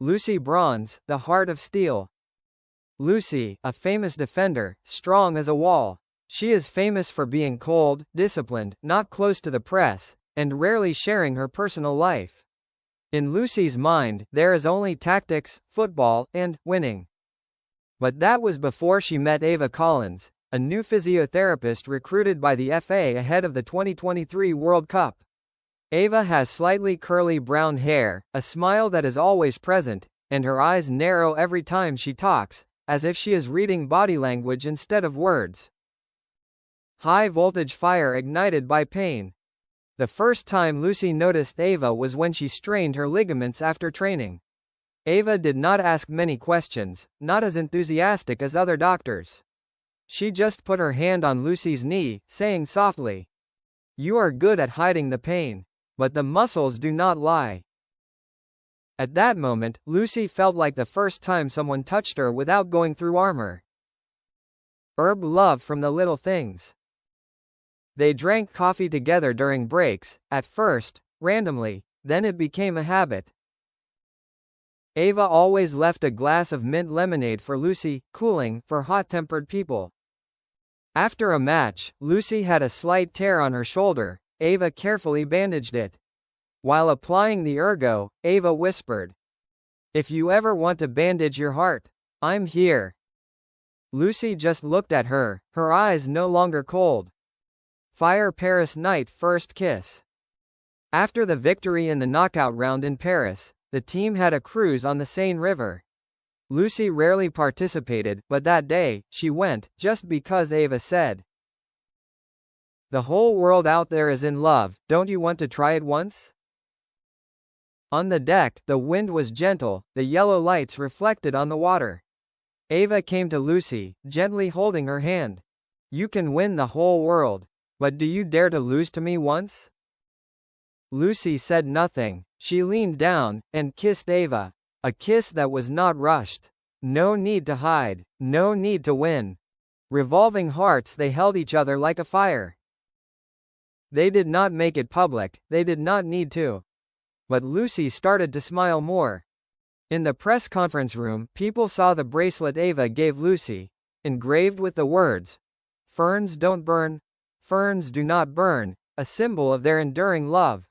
Lucy Bronze, the heart of steel. Lucy, a famous defender, strong as a wall. She is famous for being cold, disciplined, not close to the press, and rarely sharing her personal life. In Lucy's mind, there is only tactics, football, and winning. But that was before she met Ava Collins, a new physiotherapist recruited by the FA ahead of the 2023 World Cup. Ava has slightly curly brown hair, a smile that is always present, and her eyes narrow every time she talks, as if she is reading body language instead of words. High voltage fire ignited by pain. The first time Lucy noticed Ava was when she strained her ligaments after training. Ava did not ask many questions, not as enthusiastic as other doctors. She just put her hand on Lucy's knee, saying softly, "You are good at hiding the pain. But the muscles do not lie." At that moment, Lucy felt like the first time someone touched her without going through armor. Love from the little things. They drank coffee together during breaks, at first, randomly, then it became a habit. Ava always left a glass of mint lemonade for Lucy, cooling, for hot-tempered people. After a match, Lucy had a slight tear on her shoulder. Ava carefully bandaged it. While applying the ergo, Ava whispered, "If you ever want to bandage your heart, I'm here." Lucy just looked at her, her eyes no longer cold. Fire Paris night first kiss. After the victory in the knockout round in Paris, the team had a cruise on the Seine River. Lucy rarely participated, but that day, she went, just because Ava said, "The whole world out there is in love, don't you want to try it once?" On the deck, the wind was gentle, the yellow lights reflected on the water. Ava came to Lucy, gently holding her hand. "You can win the whole world. But do you dare to lose to me once?" Lucy said nothing. She leaned down, and kissed Ava. A kiss that was not rushed. No need to hide. No need to win. Revolving hearts, they held each other like a fire. They did not make it public, they did not need to. But Lucy started to smile more. In the press conference room, people saw the bracelet Ava gave Lucy, engraved with the words, "Ferns don't burn, ferns do not burn," a symbol of their enduring love.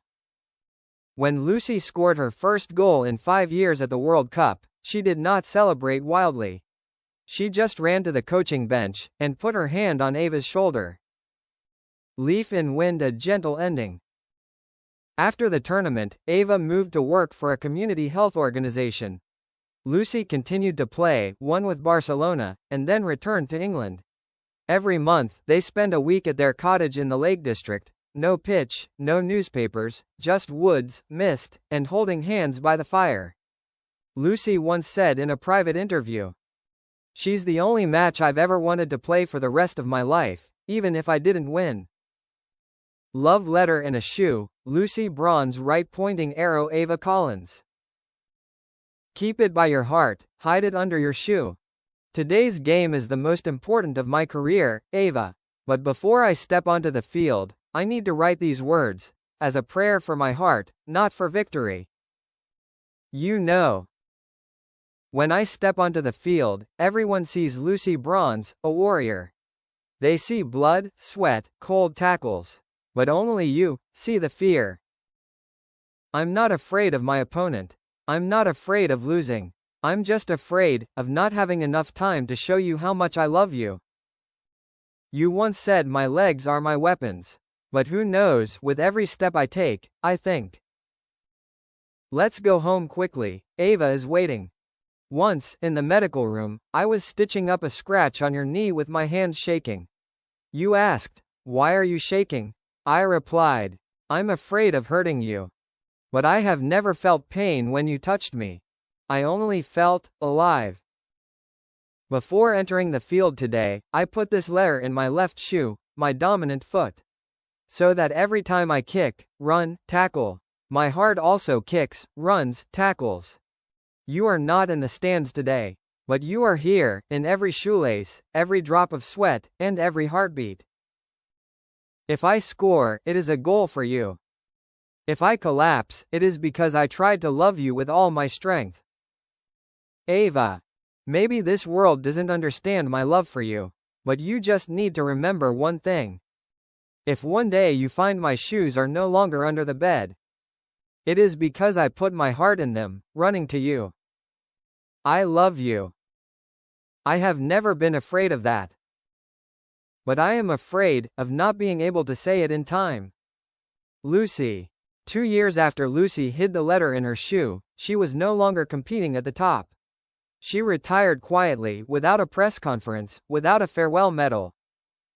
When Lucy scored her first goal in 5 years at the World Cup, she did not celebrate wildly. She just ran to the coaching bench, and put her hand on Ava's shoulder. Leaf in wind, a gentle ending. After the tournament, Ava moved to work for a community health organization. Lucy continued to play, won with Barcelona, and then returned to England. Every month, they spend a week at their cottage in the Lake District. No pitch, no newspapers, just woods, mist, and holding hands by the fire. Lucy once said in a private interview, "She's the only match I've ever wanted to play for the rest of my life, even if I didn't win." Love letter in a shoe, Lucy Bronze right pointing arrow Ava Collins. Keep it by your heart, hide it under your shoe. Today's game is the most important of my career, Ava. But before I step onto the field, I need to write these words, as a prayer for my heart, not for victory. You know. When I step onto the field, everyone sees Lucy Bronze, a warrior. They see blood, sweat, cold tackles. But only you see the fear. I'm not afraid of my opponent. I'm not afraid of losing. I'm just afraid of not having enough time to show you how much I love you. You once said my legs are my weapons. But who knows, with every step I take, I think. Let's go home quickly, Ava is waiting. Once, in the medical room, I was stitching up a scratch on your knee with my hands shaking. You asked, "Why are you shaking?" I replied, "I'm afraid of hurting you. But I have never felt pain when you touched me. I only felt alive." Before entering the field today, I put this letter in my left shoe, my dominant foot. So that every time I kick, run, tackle, my heart also kicks, runs, tackles. You are not in the stands today. But you are here, in every shoelace, every drop of sweat, and every heartbeat. If I score, it is a goal for you. If I collapse, it is because I tried to love you with all my strength. Ava. Maybe this world doesn't understand my love for you. But you just need to remember one thing. If one day you find my shoes are no longer under the bed, it is because I put my heart in them, running to you. I love you. I have never been afraid of that. But I am afraid of not being able to say it in time. Lucy. 2 years after Lucy hid the letter in her shoe, she was no longer competing at the top. She retired quietly, without a press conference, without a farewell medal.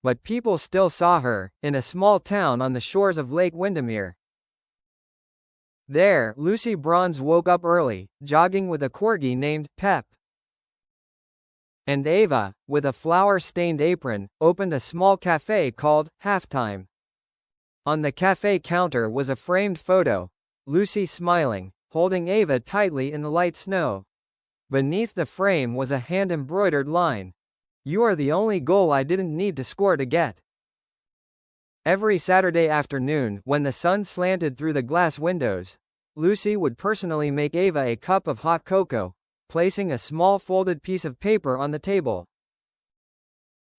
But people still saw her, in a small town on the shores of Lake Windermere. There, Lucy Bronze woke up early, jogging with a corgi named Pep. And Ava, with a flour-stained apron, opened a small cafe called Halftime. On the cafe counter was a framed photo, Lucy smiling, holding Ava tightly in the light snow. Beneath the frame was a hand-embroidered line. "You are the only goal I didn't need to score to get." Every Saturday afternoon, when the sun slanted through the glass windows, Lucy would personally make Ava a cup of hot cocoa, placing a small folded piece of paper on the table.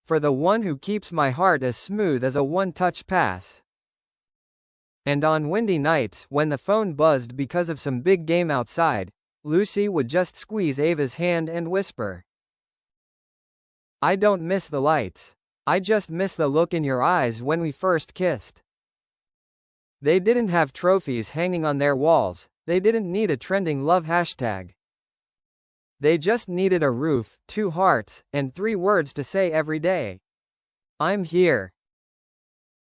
"For the one who keeps my heart as smooth as a one-touch pass." And on windy nights, when the phone buzzed because of some big game outside, Lucy would just squeeze Ava's hand and whisper, "I don't miss the lights. I just miss the look in your eyes when we first kissed." They didn't have trophies hanging on their walls, they didn't need a trending love hashtag. They just needed a roof, 2 hearts, and 3 words to say every day. "I'm here."